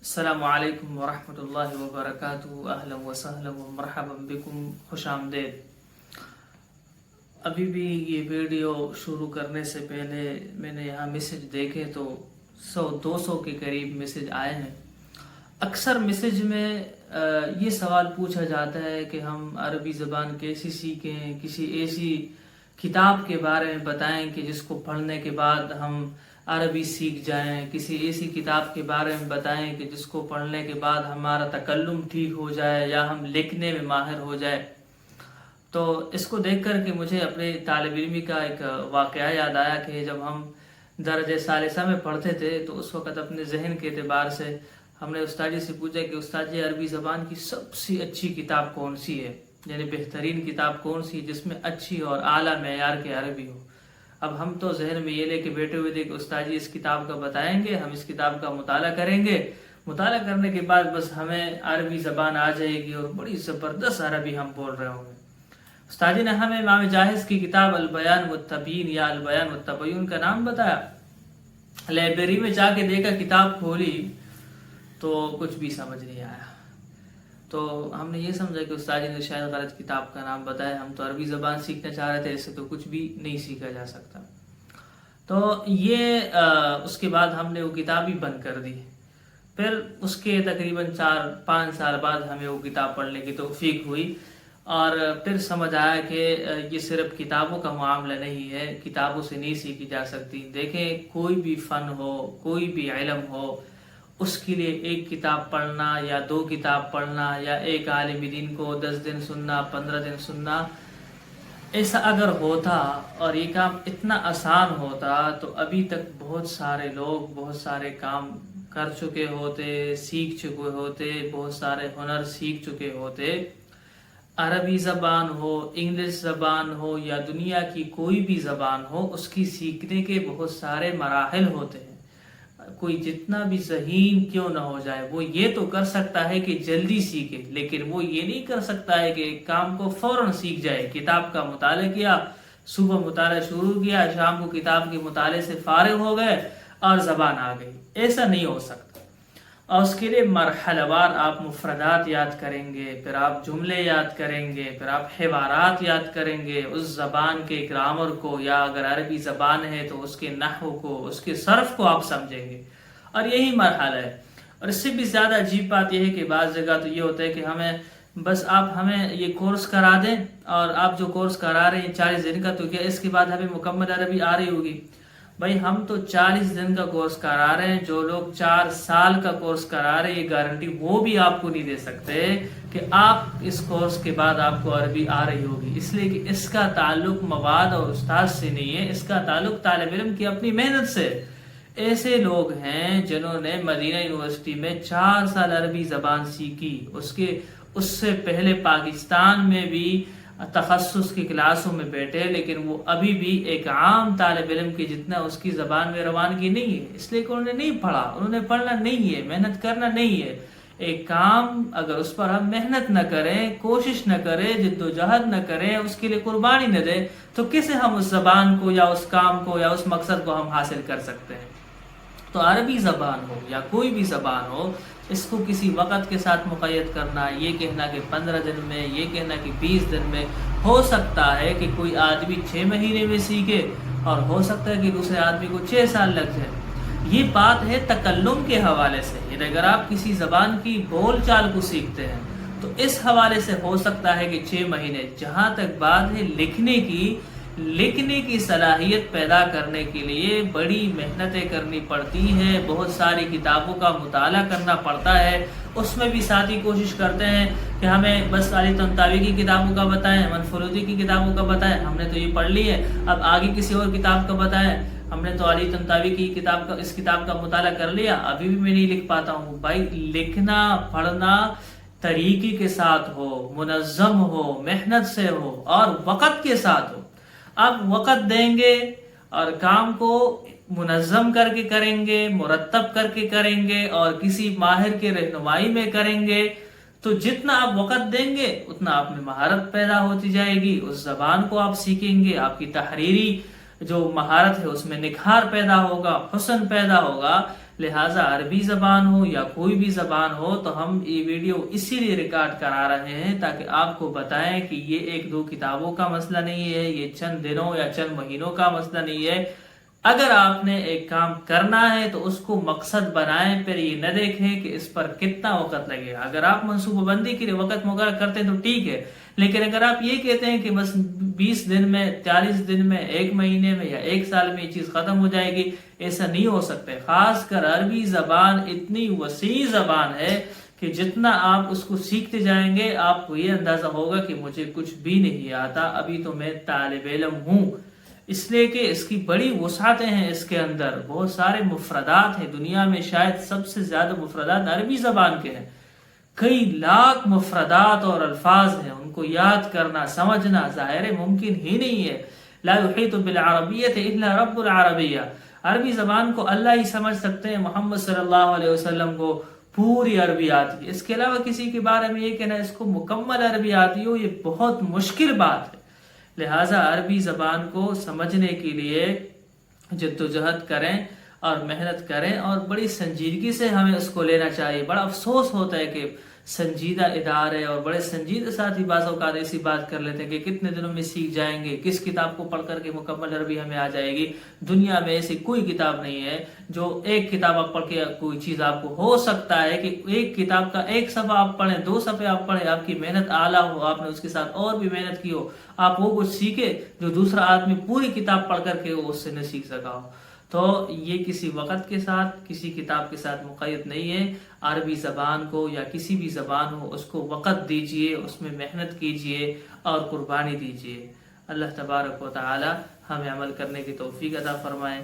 السلام علیکم ورحمۃ اللہ وبرکاتہ، اہلا وسہلا ومرحبا بکم، خوش آمدید۔ ابھی بھی یہ ویڈیو شروع کرنے سے پہلے میں نے یہاں میسج دیکھے تو 100-200 کے قریب میسج آئے ہیں۔ اکثر میسج میں یہ سوال پوچھا جاتا ہے کہ ہم عربی زبان کیسے سیکھیں، کسی ایسی کتاب کے بارے میں بتائیں کہ جس کو پڑھنے کے بعد ہم عربی سیکھ جائیں، کسی ایسی کتاب کے بارے میں بتائیں کہ جس کو پڑھنے کے بعد ہمارا تکلم ٹھیک ہو جائے یا ہم لکھنے میں ماہر ہو جائے۔ تو اس کو دیکھ کر کے مجھے اپنے طالب علمی کا ایک واقعہ یاد آیا کہ جب ہم درجہ ثالثہ میں پڑھتے تھے تو اس وقت اپنے ذہن کے اعتبار سے ہم نے استاد جی سے پوچھا کہ استاد جی عربی زبان کی سب سے اچھی کتاب کون سی ہے، یعنی بہترین کتاب کون سی جس میں اچھی اور اعلیٰ معیار کی عربی ہو۔ اب ہم تو ذہن میں یہ لے کے بیٹھے ہوئے تھے کہ استاد جی اس کتاب کا بتائیں گے، ہم اس کتاب کا مطالعہ کریں گے، مطالعہ کرنے کے بعد بس ہمیں عربی زبان آ جائے گی اور بڑی زبردست عربی ہم بول رہے ہوں گے۔ استاد جی نے ہمیں امام جاحظ کی کتاب البیان والتبیین یا البیان والتبیین کا نام بتایا۔ لائبریری میں جا کے دیکھا، کتاب کھولی تو کچھ بھی سمجھ نہیں آیا۔ تو ہم نے یہ سمجھا کہ استاد جی نے شاید غلط کتاب کا نام بتایا، ہم تو عربی زبان سیکھنا چاہ رہے تھے، اس سے تو کچھ بھی نہیں سیکھا جا سکتا۔ تو یہ اس کے بعد ہم نے وہ کتاب ہی بند کر دی۔ پھر اس کے تقریباً 4-5 سال بعد ہمیں وہ کتاب پڑھنے کی توفیق ہوئی اور پھر سمجھ آیا کہ یہ صرف کتابوں کا معاملہ نہیں ہے، کتابوں سے نہیں سیکھی جا سکتی۔ دیکھیں، کوئی بھی فن ہو، کوئی بھی علم ہو، اس کے لیے ایک کتاب پڑھنا یا 2 کتاب پڑھنا یا ایک عالم دین کو 10 دن سننا، 15 دن سننا، ایسا اگر ہوتا اور یہ کام اتنا آسان ہوتا تو ابھی تک بہت سارے لوگ بہت سارے کام کر چکے ہوتے، سیکھ چکے ہوتے، بہت سارے ہنر سیکھ چکے ہوتے۔ عربی زبان ہو، انگلش زبان ہو یا دنیا کی کوئی بھی زبان ہو، اس کی سیکھنے کے بہت سارے مراحل ہوتے ہیں۔ کوئی جتنا بھی ذہین کیوں نہ ہو جائے، وہ یہ تو کر سکتا ہے کہ جلدی سیکھے، لیکن وہ یہ نہیں کر سکتا ہے کہ ایک کام کو فوراً سیکھ جائے۔ کتاب کا مطالعہ کیا، صبح مطالعہ شروع کیا، شام کو کتاب کے مطالعے سے فارغ ہو گئے اور زبان آ گئی، ایسا نہیں ہو سکتا۔ اور اس کے لیے مرحلہ وار آپ مفردات یاد کریں گے، پھر آپ جملے یاد کریں گے، پھر آپ حوارات یاد کریں گے، اس زبان کے گرامر کو، یا اگر عربی زبان ہے تو اس کے نحو کو، اس کے صرف کو آپ سمجھیں گے، اور یہی مرحلہ ہے۔ اور اس سے بھی زیادہ عجیب بات یہ ہے کہ بعض جگہ تو یہ ہوتا ہے کہ آپ ہمیں یہ کورس کرا دیں، اور آپ جو کورس کرا رہے ہیں 40 دن کا، تو کیا اس کے بعد ہمیں مکمل عربی آ رہی ہوگی؟ بھائی، ہم تو 40 دن کا کورس کرا رہے ہیں، جو لوگ 4 سال کا کورس کرا رہے ہیں، یہ گارنٹی وہ بھی آپ کو نہیں دے سکتے کہ آپ اس کورس کے بعد آپ کو عربی آ رہی ہوگی، اس لیے کہ اس کا تعلق مواد اور استاد سے نہیں ہے، اس کا تعلق طالب علم کی اپنی محنت سے۔ ایسے لوگ ہیں جنہوں نے مدینہ یونیورسٹی میں 4 سال عربی زبان سیکھی، اس سے پہلے پاکستان میں بھی تخصص کی کلاسوں میں بیٹھے، لیکن وہ ابھی بھی ایک عام طالب علم کی جتنا اس کی زبان میں روانگی نہیں ہے، اس لیے کہ انہوں نے نہیں پڑھا، انہوں نے پڑھنا نہیں ہے، محنت کرنا نہیں ہے۔ ایک کام اگر اس پر ہم محنت نہ کریں، کوشش نہ کریں، جدوجہد نہ کریں، اس کے لیے قربانی نہ دیں، تو کیسے ہم اس زبان کو یا اس کام کو یا اس مقصد کو ہم حاصل کر سکتے ہیں؟ تو عربی زبان ہو یا کوئی بھی زبان ہو، اس کو کسی وقت کے ساتھ مقید کرنا، یہ کہنا کہ 15 دن میں، یہ کہنا کہ 20 دن میں، ہو سکتا ہے کہ کوئی آدمی 6 مہینے میں سیکھے اور ہو سکتا ہے کہ دوسرے آدمی کو 6 سال لگ جائے۔ یہ بات ہے تکلم کے حوالے سے، یعنی اگر آپ کسی زبان کی بول چال کو سیکھتے ہیں تو اس حوالے سے ہو سکتا ہے کہ 6 مہینے۔ جہاں تک بات ہے لکھنے کی صلاحیت پیدا کرنے کے لیے بڑی محنتیں کرنی پڑتی ہیں، بہت ساری کتابوں کا مطالعہ کرنا پڑتا ہے۔ اس میں بھی ساتھی کوشش کرتے ہیں کہ ہمیں بس علی طنطاوی کی کتابوں کا بتائیں، منفلوطی کی کتابوں کا بتائیں، ہم نے تو یہ پڑھ لی ہے، اب آگے کسی اور کتاب کا بتائیں، ہم نے تو علی طنطاوی کی اس کتاب کا مطالعہ کر لیا، ابھی بھی میں نہیں لکھ پاتا ہوں۔ بھائی، لکھنا پڑھنا طریقے کے ساتھ ہو، منظم ہو، محنت سے ہو اور وقت کے ساتھ ہو۔ آپ وقت دیں گے اور کام کو منظم کر کے کریں گے، مرتب کر کے کریں گے اور کسی ماہر کے رہنمائی میں کریں گے، تو جتنا آپ وقت دیں گے اتنا آپ میں مہارت پیدا ہوتی جائے گی، اس زبان کو آپ سیکھیں گے، آپ کی تحریری جو مہارت ہے اس میں نکھار پیدا ہوگا، حسن پیدا ہوگا۔ لہٰذا عربی زبان ہو یا کوئی بھی زبان ہو تو ہم یہ ویڈیو اسی لیے ریکارڈ کرا رہے ہیں تاکہ آپ کو بتائیں کہ یہ 1-2 کتابوں کا مسئلہ نہیں ہے، یہ چند دنوں یا چند مہینوں کا مسئلہ نہیں ہے۔ اگر آپ نے ایک کام کرنا ہے تو اس کو مقصد بنائیں، پھر یہ نہ دیکھیں کہ اس پر کتنا وقت لگے۔ اگر آپ منصوبہ بندی کے لیے وقت مقرر کرتے ہیں تو ٹھیک ہے، لیکن اگر آپ یہ کہتے ہیں کہ بس 20 دن میں، 40 دن میں، 1 مہینے میں یا 1 سال میں یہ چیز ختم ہو جائے گی، ایسا نہیں ہو سکتا۔ خاص کر عربی زبان اتنی وسیع زبان ہے کہ جتنا آپ اس کو سیکھتے جائیں گے آپ کو یہ اندازہ ہوگا کہ مجھے کچھ بھی نہیں آتا، ابھی تو میں طالب علم ہوں۔ اس لیے کہ اس کی بڑی وسعتیں ہیں، اس کے اندر بہت سارے مفردات ہیں، دنیا میں شاید سب سے زیادہ مفردات عربی زبان کے ہیں، کئی لاکھ مفردات اور الفاظ ہیں، ان کو یاد کرنا، سمجھنا ظاہر ممکن ہی نہیں ہے۔ لا يحيط بالعربیۃ الا رب العربیہ، عربی زبان کو اللہ ہی سمجھ سکتے ہیں، محمد صلی اللہ علیہ وسلم کو پوری عربی آتی ہے، اس کے علاوہ کسی کے بارے میں یہ کہنا اس کو مکمل عربی آتی ہو، یہ بہت مشکل بات ہے۔ لہٰذا عربی زبان کو سمجھنے کے لیے جدوجہد کریں اور محنت کریں، اور بڑی سنجیدگی سے ہمیں اس کو لینا چاہیے۔ بڑا افسوس ہوتا ہے کہ سنجیدہ ادارے اور بڑے سنجیدہ ساتھی بعض اوقات ایسی بات کر لیتے ہیں کہ کتنے دنوں میں سیکھ جائیں گے، کس کتاب کو پڑھ کر کے مکمل عربی ہمیں آ جائے گی۔ دنیا میں ایسی کوئی کتاب نہیں ہے جو ایک کتاب آپ پڑھ کے کوئی چیز آپ کو ہو سکتا ہے کہ ایک کتاب کا 1 صفحہ آپ پڑھیں، 2 صفحے آپ پڑھیں، آپ کی محنت اعلیٰ ہو، آپ نے اس کے ساتھ اور بھی محنت کی ہو، آپ وہ کچھ سیکھے جو دوسرا آدمی پوری کتاب پڑھ کر کے وہ اس سے نہ سیکھ سکا ہو۔ تو یہ کسی وقت کے ساتھ، کسی کتاب کے ساتھ مقید نہیں ہے۔ عربی زبان کو یا کسی بھی زبان ہو اس کو وقت دیجئے، اس میں محنت کیجئے اور قربانی دیجئے۔ اللہ تبارک و تعالی ہمیں عمل کرنے کی توفیق عطا فرمائے۔